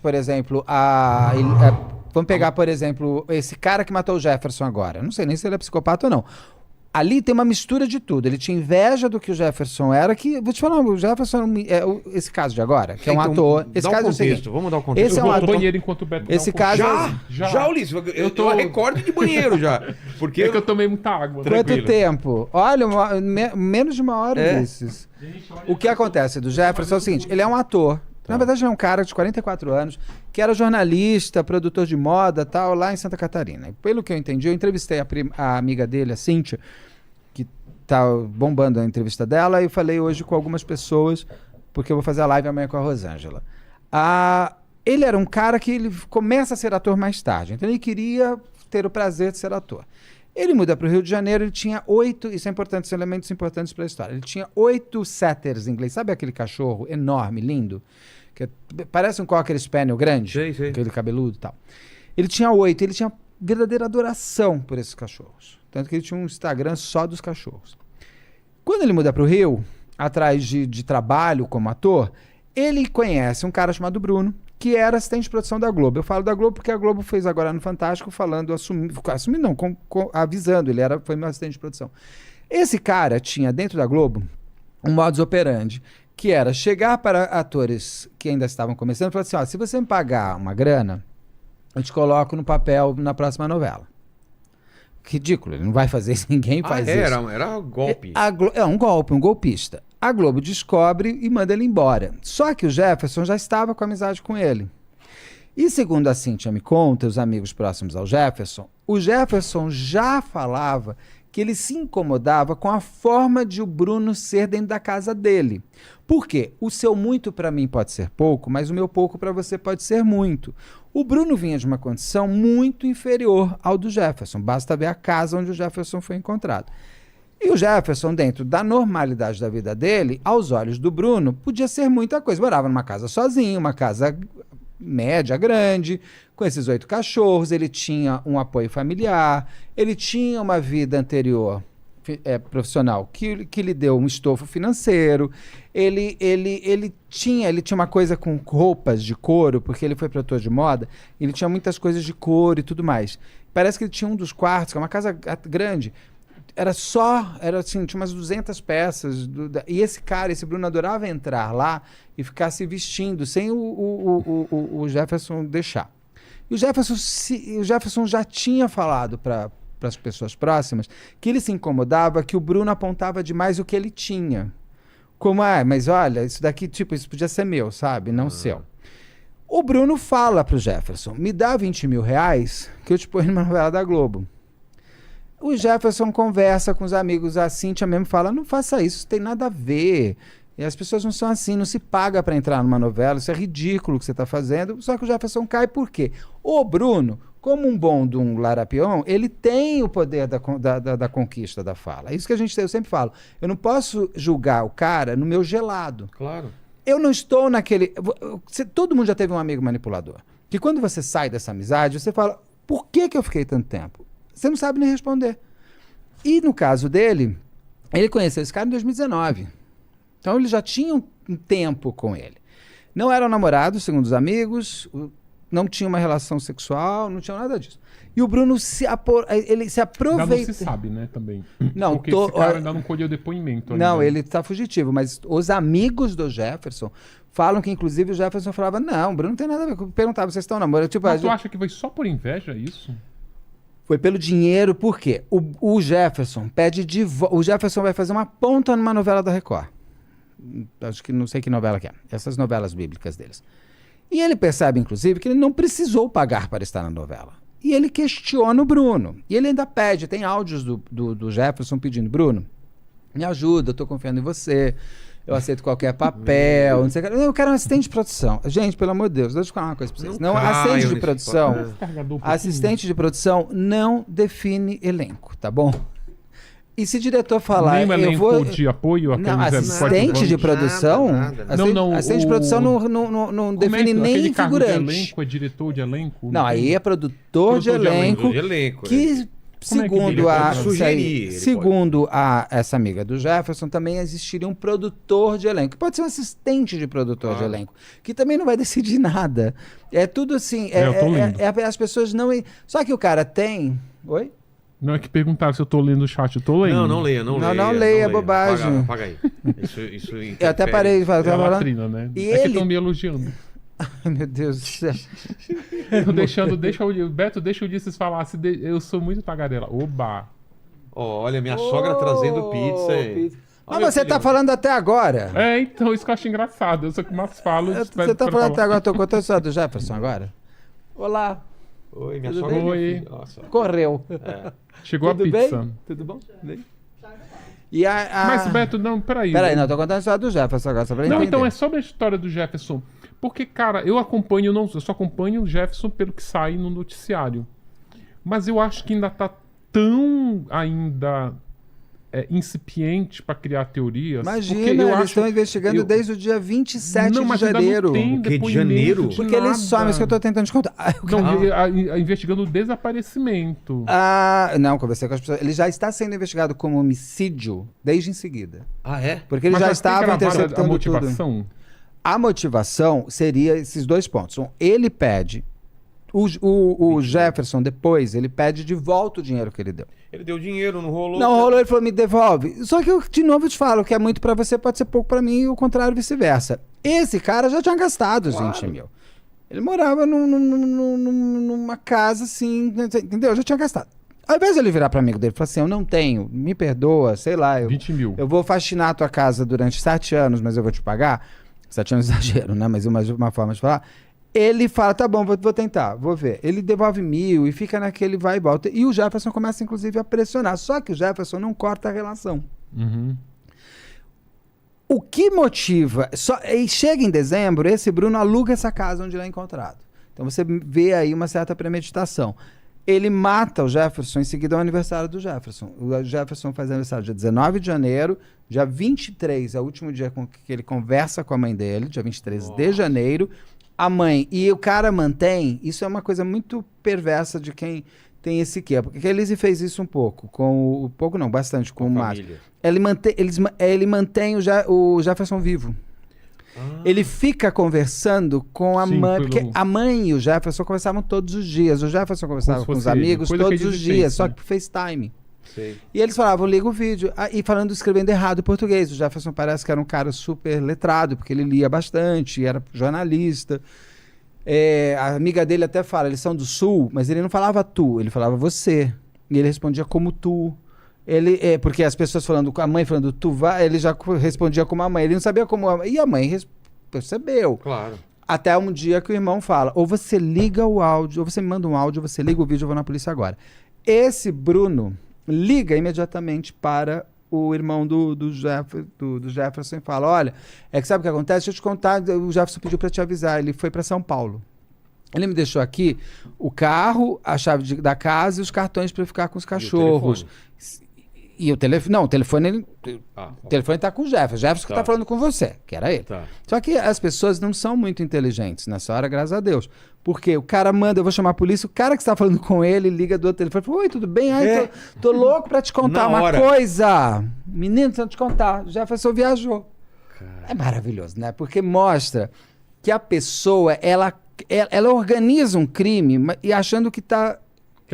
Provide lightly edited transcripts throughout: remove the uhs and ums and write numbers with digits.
Por exemplo, vamos pegar, por exemplo, esse cara que matou o Jefferson agora. Eu não sei nem se ele é psicopata ou não. Ali tem uma mistura de tudo. Ele tinha inveja do que o Jefferson era, que, vou te falar, o Jefferson esse caso de agora, que é um Então, ator. Esse dá um caso é o seguinte, contexto, vamos dar um contexto. esse é Eu um vou ao ator. banheiro enquanto o Beto Esse dá um caso Já, Ulisses, eu recorde de banheiro já. Porque É que eu tomei muita água. Quanto Tranquilo. tempo? Olha, menos de uma hora É. desses. O que acontece do Jefferson é o seguinte, ele é um ator. Na verdade, ele é um cara de 44 anos, que era jornalista, produtor de moda, tal, lá em Santa Catarina. E pelo que eu entendi, eu entrevistei a amiga dele, a Cíntia, que tá bombando a entrevista dela, e eu falei hoje com algumas pessoas, porque eu vou fazer a live amanhã com a Rosângela. Ele era um cara que ele começa a ser ator mais tarde, então ele queria ter o prazer de ser ator. Ele muda para o Rio de Janeiro, ele tinha 8, isso é importante, são elementos importantes para a história, ele tinha 8 setters em inglês, sabe aquele cachorro enorme, lindo? Que parece um Cocker Spaniel grande, Sei. aquele cabeludo e tal. Ele tinha 8, ele tinha verdadeira adoração por esses cachorros. Tanto que ele tinha um Instagram só dos cachorros. Quando ele muda para o Rio, atrás de trabalho como ator, ele conhece um cara chamado Bruno, que era assistente de produção da Globo. Eu falo da Globo porque a Globo fez agora no Fantástico falando, avisando, foi meu assistente de produção. Esse cara tinha dentro da Globo um modus operandi, que era chegar para atores que ainda estavam começando e falar assim, ó, se você me pagar uma grana, eu te coloco no papel na próxima novela. Ridículo, ele não vai fazer isso, ninguém faz isso. Era golpe. É um golpe, um golpista. A Globo descobre e manda ele embora. Só que o Jefferson já estava com amizade com ele. E segundo a Cíntia me conta, os amigos próximos ao Jefferson, o Jefferson já falava que ele se incomodava com a forma de o Bruno ser dentro da casa dele. Por quê? O seu muito para mim pode ser pouco, mas o meu pouco para você pode ser muito. O Bruno vinha de uma condição muito inferior ao do Jefferson. Basta ver a casa onde o Jefferson foi encontrado. E o Jefferson, dentro da normalidade da vida dele, aos olhos do Bruno, podia ser muita coisa. Morava numa casa sozinho, uma casa média, grande, com esses 8 cachorros, ele tinha um apoio familiar, ele tinha uma vida anterior profissional que lhe deu um estofo financeiro, ele tinha uma coisa com roupas de couro, porque ele foi produtor de moda, ele tinha muitas coisas de couro e tudo mais. Parece que ele tinha um dos quartos, que é uma casa grande, era assim, tinha umas 200 peças, e esse Bruno adorava entrar lá e ficar se vestindo, sem o Jefferson deixar. E o Jefferson já tinha falado para as pessoas próximas que ele se incomodava que o Bruno apontava demais o que ele tinha. Como, mas olha, isso daqui, isso podia ser meu, sabe? Não seu. O Bruno fala pro Jefferson, me dá 20 mil reais que eu te ponho numa novela da Globo. O Jefferson conversa com os amigos, a Cíntia mesmo fala, não faça isso tem nada a ver. E as pessoas não são assim, não se paga para entrar numa novela, isso é ridículo o que você está fazendo. Só que o Jefferson cai por quê? O Bruno, como um bom de um Larapion, ele tem o poder da conquista da fala. É isso que eu sempre falo. Eu não posso julgar o cara no meu gelado. Claro. Eu não estou naquele... Todo mundo já teve um amigo manipulador. Que quando você sai dessa amizade, você fala, por que eu fiquei tanto tempo? Você não sabe nem responder. E no caso dele, ele conheceu esse cara em 2019. Então ele já tinha um tempo com ele. Não eram namorados, segundo os amigos, não tinha uma relação sexual, não tinha nada disso. E o Bruno ele se aproveita... Ainda não se sabe, né, também. Não, porque esse cara ainda não colheu depoimento. Não, ainda. ele está fugitivo, mas os amigos do Jefferson falam que, inclusive, o Jefferson falava, não, o Bruno não tem nada a ver. Perguntava, vocês estão namorando? Mas tu acha que foi só por inveja isso? Foi pelo dinheiro, por quê? O Jefferson pede o Jefferson vai fazer uma ponta numa novela da Record. Acho que não sei que novela que é. Essas novelas bíblicas deles. E ele percebe, inclusive, que ele não precisou pagar para estar na novela. E ele questiona o Bruno. E ele ainda pede, tem áudios do Jefferson pedindo, Bruno, me ajuda, eu estou confiando em você, eu aceito qualquer papel, não sei o que. Eu quero um assistente de produção. Gente, pelo amor de Deus, deixa eu falar uma coisa para vocês. Não, assistente de produção não define elenco, tá bom? E se o diretor falar, nem um elenco de apoio, não, assistente de produção, nada. Assistente de produção não define nem figurante. De elenco é diretor de elenco? Não, aí é produtor de elenco de elenco, que Segundo a, sugerir, segundo essa amiga do Jefferson, também existiria um produtor de elenco. Pode ser um assistente de produtor de elenco, que também não vai decidir nada. É tudo assim. Eu tô lendo. As pessoas não. Só que o cara tem. Oi? Não é que perguntaram se eu tô lendo o chat, eu tô lendo. Não leia, não leia. Não leia, bobagem. Apaga aí. Isso Eu até parei de falar. É a latrina, né? E é que ele... estão me elogiando. Ai, meu Deus do céu. Beto, deixa o Ulisses falar. Eu sou muito tagarela. Oba! Olha, minha sogra trazendo pizza. Mas você tá falando até agora. É, então, isso que eu acho engraçado. Eu sou que mais falo. Você tá falando até agora, tô contando a história do Jefferson agora? Olá. Oi, minha Tudo sogra. bem? Oi. Nossa. Correu. Chegou Tudo a pizza. bem? Tudo bom? Bem? E Mas, Beto, não, peraí. Peraí, não, tô contando a história do Jefferson agora, só pra Não, entender. então é sobre a história do Jefferson. Porque, cara, eu só acompanho o Jefferson pelo que sai no noticiário. Mas eu acho que ainda tá tão incipiente pra criar teorias. Imagina, porque eu eles acho, estão investigando desde o dia 27 não, de mas ainda janeiro. não tem O quê, de depoimento janeiro? Porque eles somem, isso que eu tô tentando te contar. Não, investigando o desaparecimento. Não, conversei com as pessoas. Ele já está sendo investigado como homicídio desde em seguida. Ah, é? Porque ele Mas já tem estava gravado interceptando a tudo. motivação. A motivação seria esses dois pontos. Ele pede, o Jefferson depois, ele pede de volta o dinheiro que ele deu. Ele deu dinheiro, não rolou. Não rolou, ele falou, me devolve. Só que eu, de novo, te falo, que é muito pra você, pode ser pouco pra mim, e o contrário vice-versa. Esse cara já tinha gastado os 20 mil. Ele morava numa casa assim, entendeu? Já tinha gastado. Ao invés de ele virar para amigo dele e falar assim, eu não tenho, me perdoa, sei lá. 20 mil. Eu vou faxinar a tua casa durante 7 anos, mas eu vou te pagar. 7 anos é exagero, né? Mas uma forma de falar. Ele fala, tá bom, vou tentar, vou ver. Ele devolve 1.000 e fica naquele vai e volta. E o Jefferson começa, inclusive, a pressionar. Só que o Jefferson não corta a relação. Uhum. O que motiva... E chega em dezembro, esse Bruno aluga essa casa onde ele é encontrado. Então você vê aí uma certa premeditação. Ele mata o Jefferson, em seguida é o aniversário do Jefferson. O Jefferson faz aniversário dia 19 de janeiro, dia 23 é o último dia que ele conversa com a mãe dele, dia 23 de janeiro. A mãe, e o cara mantém, isso é uma coisa muito perversa de quem tem esse quê, porque a Elise fez isso um pouco, bastante com o Márcio. Ele mantém o Jefferson vivo. Ele fica conversando com a mãe, porque a mãe e o Jefferson conversavam todos os dias. O Jefferson conversava com os amigos todos os dias, só que por FaceTime. Sei. E eles falavam, liga o vídeo. E escrevendo errado o português. O Jefferson parece que era um cara super letrado, porque ele lia bastante, era jornalista. A amiga dele até fala, eles são do Sul, mas ele não falava tu, ele falava você. E ele respondia como tu. Porque as pessoas falando com a mãe, falando tu vai, ele já respondia como a mãe. Ele não sabia como a mãe. E a mãe percebeu. Claro. Até um dia que o irmão fala, ou você liga o áudio, ou você me manda um áudio, ou você liga o vídeo, eu vou na polícia agora. Esse Bruno liga imediatamente para o irmão do Jefferson e fala, olha, que sabe o que acontece? Deixa eu te contar, o Jefferson pediu para te avisar, ele foi para São Paulo. Ele me deixou aqui o carro, a chave da casa e os cartões para ficar com os cachorros. E o telefone? Não, o telefone tá com o Jefferson. O Jefferson que tá falando com você, que era ele. Tá. Só que as pessoas não são muito inteligentes nessa hora, graças a Deus. Porque o cara manda, eu vou chamar a polícia, o cara que está falando com ele liga do outro telefone e fala, oi, tudo bem? Ai, tô louco pra te contar uma coisa. Menino, deixa eu te contar. O Jefferson viajou. Cara. É maravilhoso, né? Porque mostra que a pessoa, ela organiza um crime e achando que tá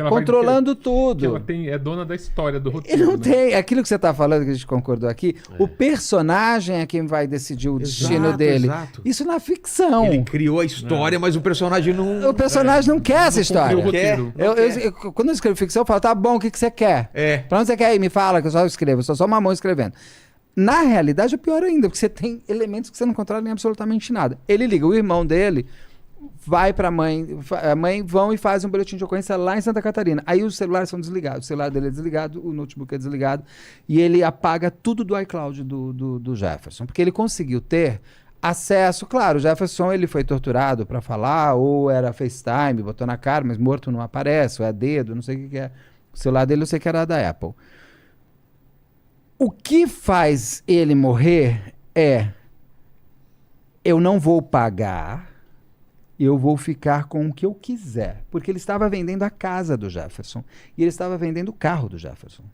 controlando tudo. Que ela é dona da história do roteiro. E não tem. Aquilo que você está falando, que a gente concordou aqui, o personagem é quem vai decidir o destino dele. Exato. Isso na ficção. Ele criou a história, mas o personagem não. O personagem não quer essa história. Quando eu escrevo ficção, eu falo, tá bom, o que você quer? Pra onde você quer ir? Me fala, que eu só escrevo. Eu sou só uma mão escrevendo. Na realidade, é pior ainda, porque você tem elementos que você não controla em absolutamente nada. Ele liga, o irmão dele vai pra mãe, a mãe vão e faz um boletim de ocorrência lá em Santa Catarina. Aí os celulares são desligados, o celular dele é desligado, o notebook é desligado, e ele apaga tudo do iCloud do Jefferson, porque ele conseguiu ter acesso. Claro, o Jefferson ele foi torturado pra falar, ou era FaceTime, botou na cara, mas morto não aparece, ou é dedo, não sei o que é. O celular dele eu sei que era da Apple. O que faz ele morrer eu não vou pagar eu vou ficar com o que eu quiser. Porque ele estava vendendo a casa do Jefferson e ele estava vendendo o carro do Jefferson.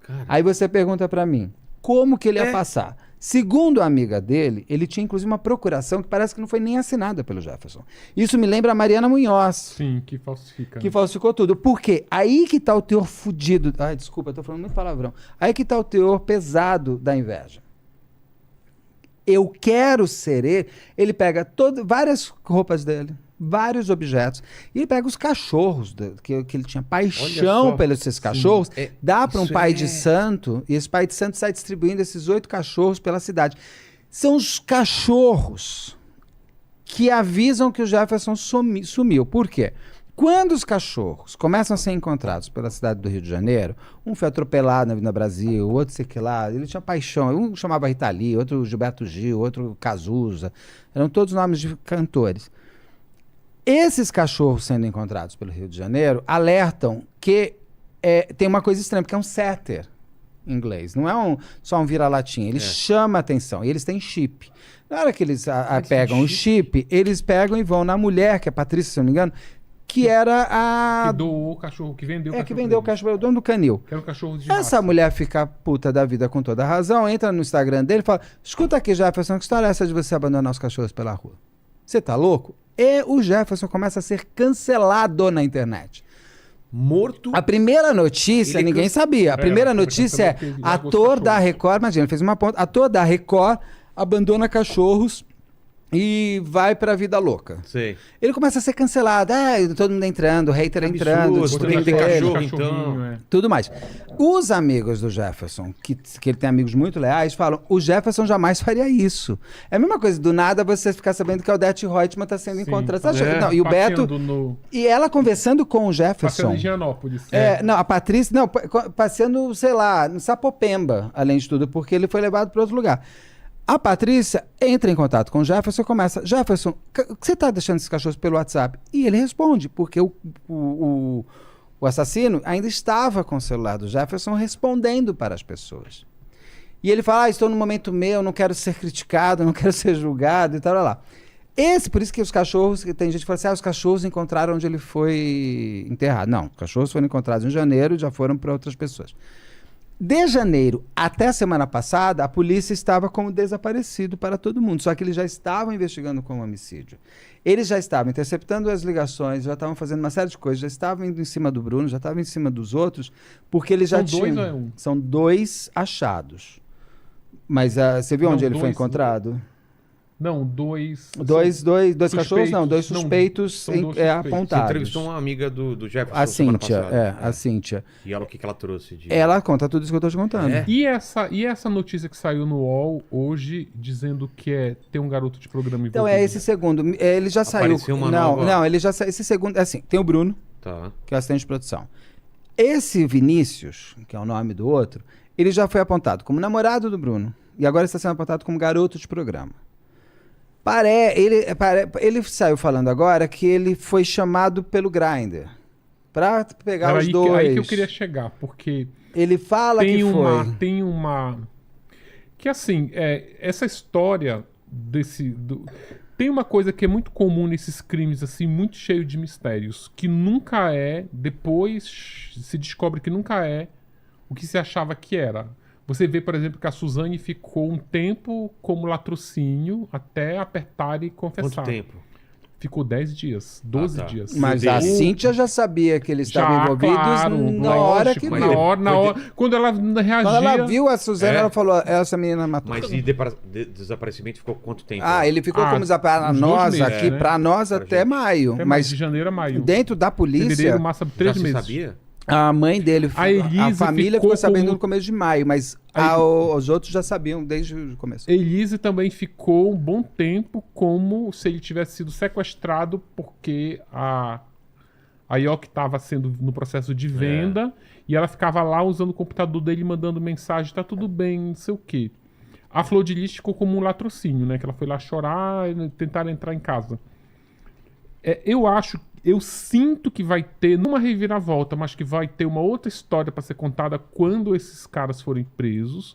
Cara. Aí você pergunta pra mim, como que ele ia passar? Segundo a amiga dele, ele tinha inclusive uma procuração que parece que não foi nem assinada pelo Jefferson. Isso me lembra a Mariana Munhoz. Sim, que falsifica. Que falsificou tudo. Por quê? Aí que tá o teor fudido. Ai, desculpa, eu tô falando muito palavrão. Aí que tá o teor pesado da inveja. Eu quero ser ele. Ele pega várias roupas dele, vários objetos, e ele pega os cachorros, que ele tinha paixão pelos esses cachorros, dá para um pai de santo, e esse pai de santo sai distribuindo esses 8 cachorros pela cidade. São os cachorros que avisam que o Jefferson sumiu. Por quê? Quando os cachorros começam a ser encontrados pela cidade do Rio de Janeiro, um foi atropelado na Avenida Brasil, outro sei que lá, ele tinha paixão, um chamava Rita Lee, outro Gilberto Gil, outro Cazuza, eram todos nomes de cantores. Esses cachorros sendo encontrados pelo Rio de Janeiro alertam que tem uma coisa estranha, porque é um setter em inglês, não é só um vira-latinha, ele chama atenção, e eles têm chip. Na hora que eles pegam o chip, eles pegam e vão na mulher, que é a Patrícia, se não me engano, que era a... Que doou o cachorro, que vendeu o cachorro. Que vendeu o cachorro, o dono do canil. Que era um cachorro de Essa raça. mulher fica puta da vida com toda a razão, entra no Instagram dele e fala, escuta aqui, Jefferson, que história é essa de você abandonar os cachorros pela rua? Você tá louco? E o Jefferson começa a ser cancelado na internet. Morto. A primeira notícia, ninguém sabia. A primeira notícia é, ator da Record, imagina, fez uma ponta, ator da Record abandona cachorros e vai pra vida louca. Sei. Ele começa a ser cancelado. todo mundo entrando, hater entrando, destruindo tem ele, cachorro, então. tudo mais. Os amigos do Jefferson, que ele tem amigos muito leais, falam, o Jefferson jamais faria isso. É a mesma coisa, do nada você ficar sabendo que a Odete Reutemann está sendo encontrada. Você acha- não, e o Beto... E ela conversando com o Jefferson... Passeando em Gianópolis. Não, a Patrícia... Não, passeando, sei lá, no Sapopemba, além de tudo, porque ele foi levado para outro lugar. A Patrícia entra em contato com o Jefferson e começa, Jefferson, você está deixando esses cachorros pelo WhatsApp? E ele responde, porque o assassino ainda estava com o celular do Jefferson respondendo para as pessoas. E ele fala, estou num momento meu, não quero ser criticado, não quero ser julgado e tal, lá. Por isso que os cachorros, tem gente que fala assim, os cachorros encontraram onde ele foi enterrado. Não, os cachorros foram encontrados em janeiro e já foram para outras pessoas. De janeiro até a semana passada, a polícia estava como desaparecido para todo mundo, só que eles já estavam investigando como homicídio. Eles já estavam interceptando as ligações, já estavam fazendo uma série de coisas, já estavam indo em cima do Bruno, já estavam em cima dos outros, porque eles já tinham... São 2 ou é 1? São 2 achados. Mas você viu onde ele foi encontrado? Não, 2... Dois cachorros? Não, 2 suspeitos apontados. Você entrevistou uma amiga do Jefferson A semana Cíntia, passada. a Cíntia. E ela, o que ela trouxe? Ela conta tudo isso que eu estou te contando. E essa notícia que saiu no UOL hoje, dizendo que tem um garoto de programa Então, envolvido? esse segundo. Ele já saiu. Não, ele já saiu. Esse segundo. Assim, tem o Bruno, que é o assistente de produção. Esse Vinícius, que é o nome do outro, ele já foi apontado como namorado do Bruno. E agora está sendo apontado como garoto de programa. Ele saiu falando agora que ele foi chamado pelo Grindr para pegar os dois. Aí que eu queria chegar, porque ele fala que foi. Tem uma... Que assim, essa história tem uma coisa que é muito comum nesses crimes, assim, muito cheio de mistérios, que nunca depois se descobre que nunca é o que se achava que era. Você vê, por exemplo, que a Suzane ficou um tempo como latrocínio até apertar e confessar. Quanto tempo? Ficou 10 dias, 12 dias. Mas a Cíntia já sabia que eles estavam envolvidos na hora que viu. Na hora. Quando ela reagia... Quando ela viu a Suzane, ela falou, essa menina matou. Mas desaparecimento ficou quanto tempo? Ele ficou como para nós aqui, para nós até maio. Mas de janeiro a maio. Dentro da polícia... Fevereiro, março, 3 meses. Sabia? A mãe dele, a família ficou sabendo no começo de maio, mas os outros já sabiam desde o começo. Elise também ficou um bom tempo como se ele tivesse sido sequestrado porque a Yoki estava sendo no processo de venda e ela ficava lá usando o computador dele, mandando mensagem, tá tudo bem, não sei o quê. A Flor de Lis ficou como um latrocínio, né? Que ela foi lá chorar e tentar entrar em casa. Eu sinto que vai ter, não uma reviravolta, mas que vai ter uma outra história para ser contada quando esses caras forem presos,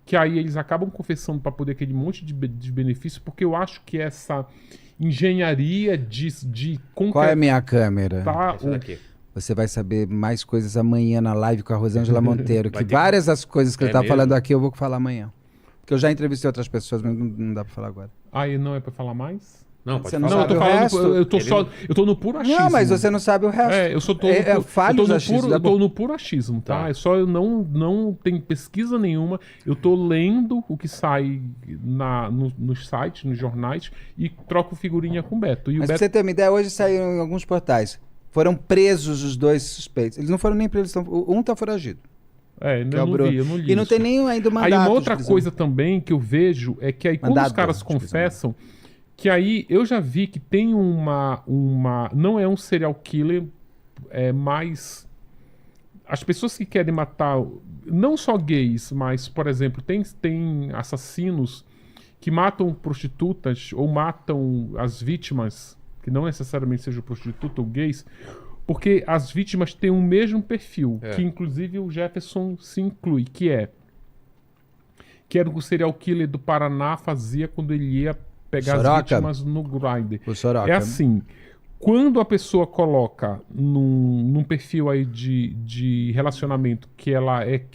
que aí eles acabam confessando para poder aquele monte de benefício, porque eu acho que essa engenharia de Qual é a minha câmera? Essa daqui. Você vai saber mais coisas amanhã na live com a Rosângela Monteiro, que Vai ter- várias das coisas que ele tá mesmo? falando aqui eu vou falar amanhã. Porque eu já entrevistei outras pessoas, mas não dá pra falar agora. Aí não é para falar mais? Não, pode Você não falar. Não, eu tô sabe o falando, resto? eu tô no puro achismo. Não, mas você não sabe o resto. É, eu só tô falha eu os tô no achismos, puro, tá eu tô bom? no puro achismo, tá? Tá. É só eu não tenho pesquisa nenhuma. Eu tô lendo o que sai nos sites, nos jornais e troco figurinha com o Beto. E o Mas pra Beto você ter uma ideia, hoje saíram em alguns portais. Foram presos os 2 suspeitos. Eles não foram nem presos, um tá foragido. que é eu o não Bruno. vi, eu não li E não isso. tem nem ainda o mandato. Aí uma de outra prisão. coisa também que eu vejo é que aí quando Mandado os caras de prisão. confessam, que aí eu já vi que tem uma não é um serial killer, mas as pessoas que querem matar não só gays, mas por exemplo, tem assassinos que matam prostitutas ou matam as vítimas, que não necessariamente sejam prostitutas ou gays, porque as vítimas têm o mesmo perfil, que inclusive o Jefferson se inclui, que era o que o serial killer do Paraná fazia quando ele ia pegar as Soroca? vítimas no Grindr. O Soroca. É assim, quando a pessoa coloca num perfil aí de relacionamento que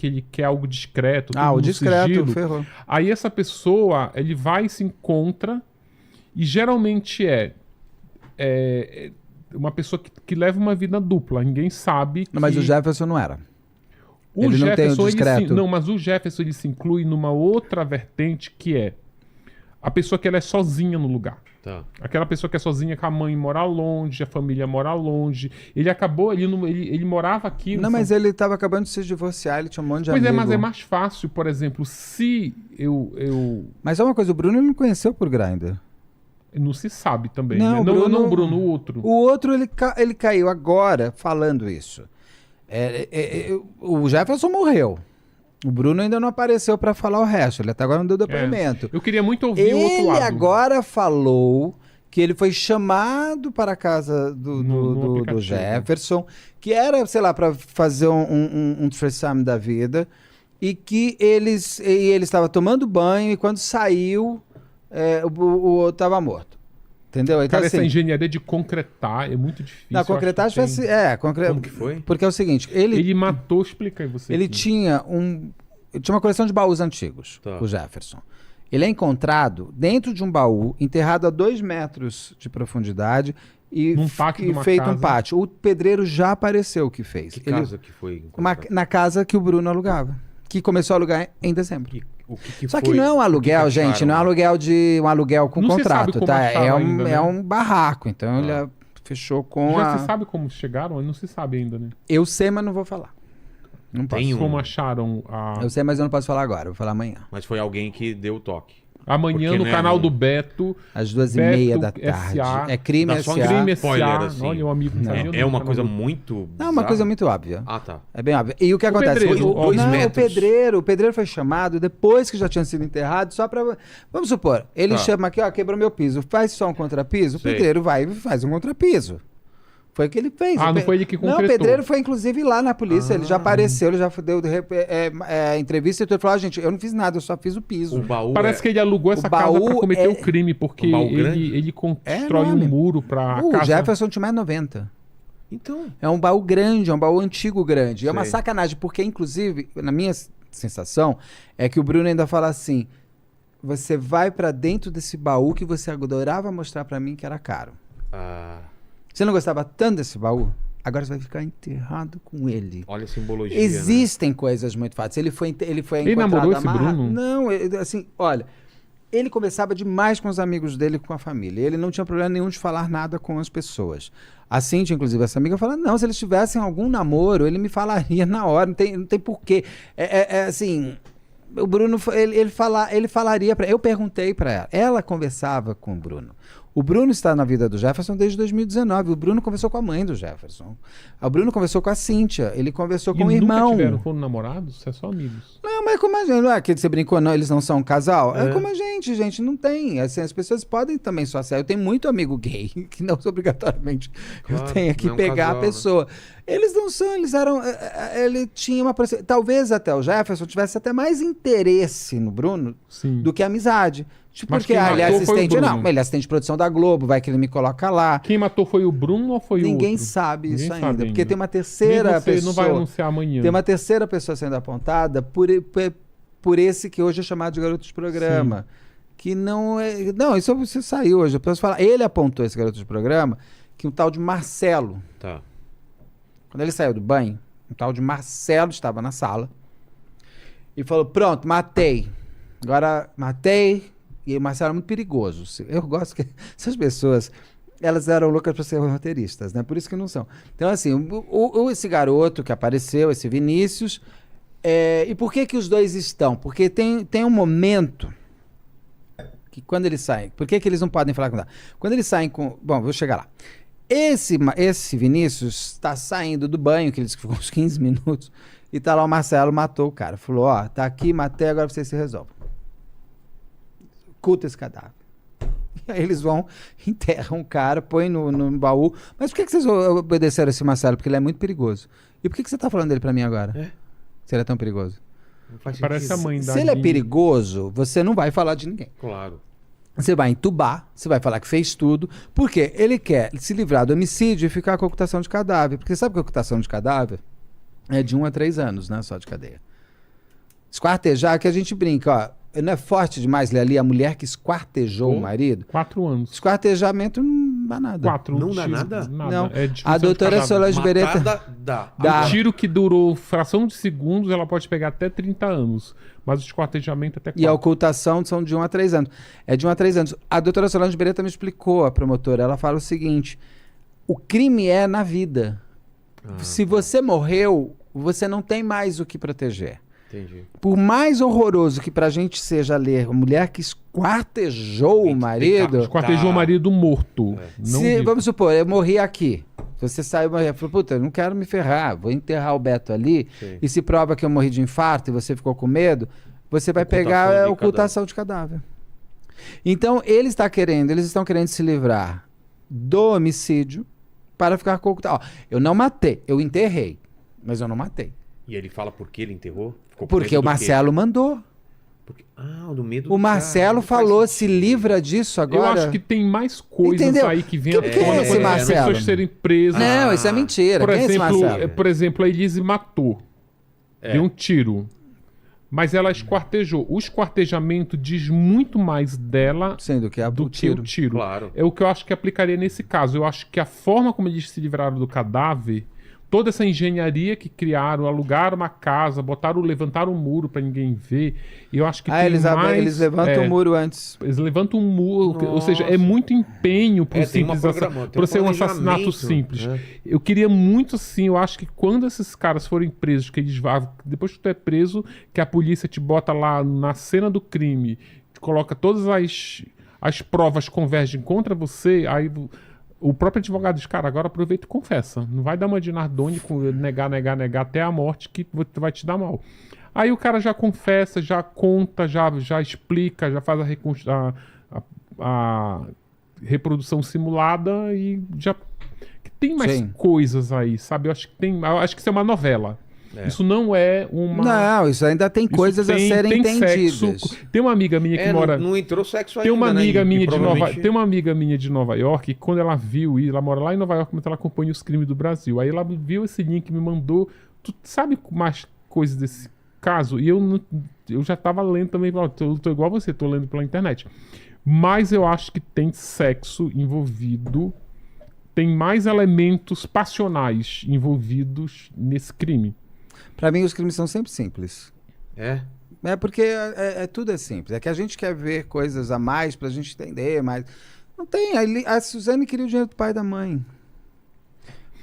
ele quer algo discreto, tudo O no discreto, sigilo, ferrou. aí essa pessoa, ele vai e se encontra e geralmente é uma pessoa que leva uma vida dupla. Ninguém sabe Não, mas que... o Jefferson não era. O ele não tem o Jefferson, ele discreto. não, mas o Jefferson ele se inclui numa outra vertente que é a pessoa que ela é sozinha no lugar. Tá. Aquela pessoa que é sozinha com a mãe mora longe, a família mora longe. Ele acabou, ele morava aqui. Não, mas ele tava acabando de se divorciar, ele tinha um monte de Pois amigo. mas é mais fácil, por exemplo, se eu Mas é uma coisa, o Bruno ele não conheceu por Grindr. não se sabe também. Não, né? o Não, Bruno- não, Bruno, o outro. O outro, ele caiu agora falando isso. O Jefferson morreu. O Bruno ainda não apareceu para falar o resto. Ele até agora não deu depoimento. Eu queria muito ouvir o outro Ele lado. agora falou que ele foi chamado para a casa No do aplicativo. Jefferson, que era, sei lá, para fazer um threesome da vida, e que ele estava tomando banho e quando saiu, o outro estava morto. Entendeu? Então, Cara, essa assim, engenharia de concretar é muito difícil. na eu acho que concretagem foi tem. assim. Como que foi? Porque é o seguinte, Ele matou, explica aí você. ele aqui. tinha uma coleção de baús antigos, Tá. o Jefferson. Ele é encontrado dentro de um baú, enterrado a 2 metros de profundidade e, Num pátio de uma feito um casa. pátio. O pedreiro já apareceu que fez. Que casa que foi? Na casa que o Bruno alugava, que começou a alugar em dezembro. O que Só foi? que não é um O que aluguel, gente, acharam? não é um aluguel com Não se sabe contrato, como tá? acharam ainda, né? É um barraco, então ele fechou com Já a... se sabe como chegaram? Não se sabe ainda, né? Eu sei, mas não vou falar. Não posso. Tem Como acharam a... Eu sei, mas eu não posso falar agora, vou falar amanhã. Mas foi alguém que deu o toque. Amanhã Porque, no né, canal não- do Beto. Às 2h30 da Beto tarde. SA. É crime Dá só um SA. Crime spoiler, SA. assim. Olha, o amigo não sabia o nome É uma do coisa canal. muito. Não, uma bizarra. coisa muito óbvia. Ah, tá. É bem óbvio. E o que acontece? pedreiro, O- dois não, metros. o pedreiro foi chamado depois que já tinha sido enterrado, só pra... Vamos supor, ele Tá. chama aqui, ó, quebrou meu piso, faz só um contrapiso, o Sei. pedreiro vai e faz um contrapiso. Foi o que ele fez. Ah, O não foi ele que Não, o concretou. pedreiro foi inclusive lá na polícia, ele já apareceu, ele já deu entrevista e tudo, falou, gente, eu não fiz nada, eu só fiz o piso. O baú. Parece que ele alugou essa casa baú pra cometer é- o crime, porque O baú grande? ele constrói um enorme. muro pra O casa... Jefferson tinha mais 90. Então. É um baú grande, é um baú antigo grande. É uma Sei. sacanagem, porque, inclusive, na minha sensação, é que o Bruno ainda fala assim: você vai pra dentro desse baú que você adorava mostrar pra mim que era caro. Ah, Você não gostava tanto desse baú? Agora você vai ficar enterrado com ele. olha a simbologia. Existem coisas muito fáceis. Ele foi Ele encontrado namorou esse amarrado. Bruno? Não, assim, olha, ele conversava demais com os amigos dele, com a família. Ele não tinha problema nenhum de falar nada com as pessoas. A Cintia, inclusive, essa amiga, fala, não, se eles tivessem algum namoro, ele me falaria na hora, não tem porquê. Assim, o Bruno, ele falaria pra... Eu perguntei pra ela. Ela conversava com o Bruno. O Bruno está na vida do Jefferson desde 2019. O Bruno conversou com a mãe do Jefferson. O Bruno conversou com a Cíntia. Ele conversou E com o nunca irmão. foram namorados? É só amigos. Não, mas como a gente... Não é que você brincou, não, eles não são um casal? É É. como a gente não tem. Assim, as pessoas podem também só ser. Eu tenho muito amigo gay, que não obrigatoriamente Claro, eu tenho que não é um pegar casal, a né? pessoa. Eles não são, eles eram. Ele tinha uma. Talvez até o Jefferson tivesse até mais interesse no Bruno do que amizade. Tipo, Mas porque quem ele é matou foi o assistente. Bruno. Não, ele é assistente de produção da Globo, vai que ele me coloca lá. Quem matou foi o Bruno ou foi o outro? Ninguém sabe isso Ninguém sabe ainda. Porque ainda. tem uma terceira Nem você pessoa. não vai anunciar amanhã. Tem uma terceira pessoa sendo apontada por esse que hoje é chamado de garoto de programa. Que não é. Não, isso você saiu hoje. Eu posso falar. Ele apontou esse garoto de programa, que um tal de Marcelo. Tá. Quando ele saiu do banho, um tal de Marcelo estava na sala e falou: pronto, matei. Agora matei. E o Marcelo é muito perigoso. Eu gosto que essas pessoas, elas eram loucas para ser roteiristas, né? Por isso que não são. Então, assim, esse garoto que apareceu, esse Vinícius, e por que os dois estão? Porque tem um momento que quando eles saem, por que eles não podem falar com nada? Quando eles saem com... Bom, vou chegar lá. Esse Vinícius está saindo do banho, que eles ficam uns 15 minutos, e tá lá o Marcelo, matou o cara. Falou, ó, tá aqui, matei, agora vocês se resolvem. Oculta esse cadáver. E aí eles vão, enterram o cara, põem no baú. Mas por que vocês obedeceram esse Marcelo? Porque ele é muito perigoso. E por que você tá falando dele pra mim agora? Se ele é tão perigoso? Não faz Parece a sentido. mãe da Se ele é Aline. perigoso, você não vai falar de ninguém. Claro. Você vai entubar, você vai falar que fez tudo, porque ele quer se livrar do homicídio e ficar com a ocultação de cadáver. Porque sabe que a ocultação de cadáver é de 1 a 3 anos, né? Só de cadeia. Esquartejar, que a gente brinca, ó. Não é forte demais ler ali a mulher que esquartejou o marido? 4 anos. Esquartejamento não dá nada. 4. Não dá nada? Não. É A doutora Solange Beretta... Dá. Dá. Um tiro que durou fração de segundos, ela pode pegar até 30 anos. Mas o esquartejamento até 4. E a ocultação são de 1 a 3 anos. É de 1 a 3 anos. A doutora Solange Beretta me explicou, a promotora. Ela fala o seguinte: o crime é na vida. Se você morreu, você não tem mais o que proteger. Entendi. Por mais horroroso que pra gente seja ler a mulher que esquartejou o marido... Esquartejou o marido morto. Não vivo. Vamos supor, eu morri aqui. Você saiu e falou, puta, eu não quero me ferrar, vou enterrar o Beto ali. Sim. E se prova que eu morri de infarto e você ficou com medo, você vai pegar a ocultação de cadáver. Então, eles estão querendo se livrar do homicídio para ficar com ocultação. Eu não matei, eu enterrei, mas eu não matei. E ele fala por que ele enterrou? Ficou com Porque medo o do quê? Marcelo mandou. Do medo O Marcelo falou, se livra disso agora. Eu acho que tem mais coisas Entendeu? aí que vêm à Quem é tona esse quando as Marcelo? pessoas serem presas. Não, isso é mentira. Quem é esse Marcelo? Por exemplo, a Elise matou. Deu um tiro. Mas ela esquartejou. O esquartejamento diz muito mais dela Sendo que do o que tiro. o tiro. Claro. É o que eu acho que aplicaria nesse caso. Eu acho que a forma como eles se livraram do cadáver, toda essa engenharia que criaram, alugaram uma casa, levantaram um muro pra ninguém ver. Eu acho que tem eles levantam o muro antes. Eles levantam um muro, ou seja, é muito empenho pro tem uma simples para ser um assassinato simples. né? Eu queria muito assim, eu acho que quando esses caras forem presos, que eles depois que tu é preso, que a polícia te bota lá na cena do crime, te coloca todas as provas convergem contra você, aí o próprio advogado diz, cara, agora aproveita e confessa. Não vai dar uma de Nardoni com negar até a morte que vai te dar mal. Aí o cara já confessa, já conta, já explica, já faz a reprodução simulada e já... Tem mais coisas aí, sabe? Eu acho que isso é uma novela. Isso não é uma... Não, isso ainda tem coisas a serem entendidas. Sexo. Tem uma amiga minha que mora... Não entrou sexo ainda, Tem uma amiga minha provavelmente... Tem uma amiga minha de Nova York que quando ela viu, e ela mora lá em Nova York, mas ela acompanha os crimes do Brasil. Aí ela viu esse link, me mandou... Tu sabe mais coisas desse caso? E eu já tava lendo também, eu tô igual você, tô lendo pela internet. Mas eu acho que tem sexo envolvido, tem mais elementos passionais envolvidos nesse crime. Pra mim, os crimes são sempre simples. É? É porque tudo é simples. É que a gente quer ver coisas a mais pra gente entender, mas não tem. A Suzane queria o dinheiro do pai e da mãe.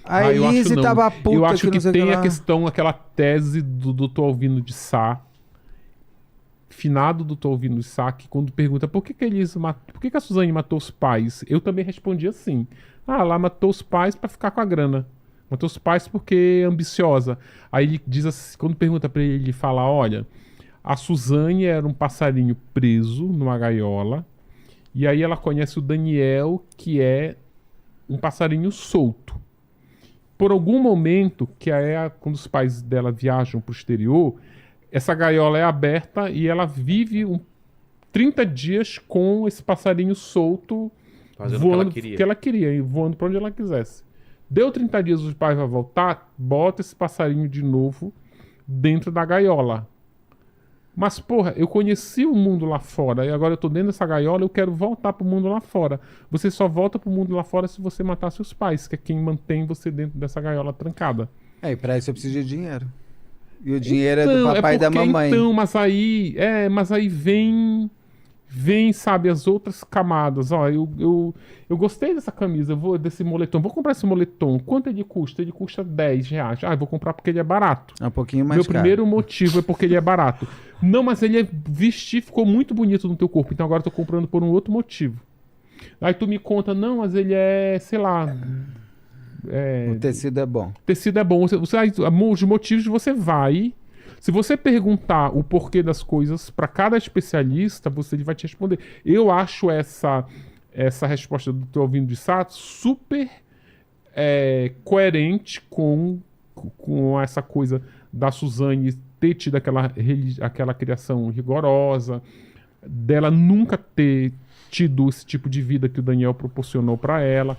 A Elise tava puta. Eu acho que tem a questão, aquela tese do Dr. Alvino de Sá, finado Dr. Alvino de Sá, que quando pergunta por que a Suzane matou os pais, eu também respondi assim. Ela matou os pais pra ficar com a grana. Matou os pais porque é ambiciosa. Aí ele diz assim, quando pergunta pra ele, ele fala, olha, a Suzane era um passarinho preso numa gaiola, e aí ela conhece o Daniel, que é um passarinho solto. por algum momento, que é quando os pais dela viajam pro exterior, essa gaiola é aberta e ela vive 30 dias com esse passarinho solto, Fazendo voando o que ela queria. que ela queria, e voando pra onde ela quisesse. Deu 30 dias, os pais vão voltar, bota esse passarinho de novo dentro da gaiola. Mas, porra, eu conheci o mundo lá fora e agora eu tô dentro dessa gaiola, eu quero voltar pro mundo lá fora. Você só volta pro mundo lá fora se você matar seus pais, que é quem mantém você dentro dessa gaiola trancada. E pra isso eu preciso de dinheiro. E o dinheiro é do papai e da porque, mamãe. Então, mas aí vem, sabe, as outras camadas. Ó, eu gostei dessa camisa, desse moletom. Vou comprar esse moletom. Quanto ele custa? Ele custa R$10. Ah, eu vou comprar porque ele é barato. É um pouquinho mais Meu caro. primeiro motivo é porque ele é barato. Não, mas ele ficou muito bonito no teu corpo. Então agora eu tô comprando por um outro motivo. Aí tu me conta, não, mas ele é, sei lá... O tecido é bom. Tecido é bom. Os motivos você vai... Se você perguntar o porquê das coisas para cada especialista, ele vai te responder. Eu acho essa resposta do teu ouvindo de Sato super coerente com essa coisa da Suzane ter tido aquela criação rigorosa, dela nunca ter tido esse tipo de vida que o Daniel proporcionou para ela.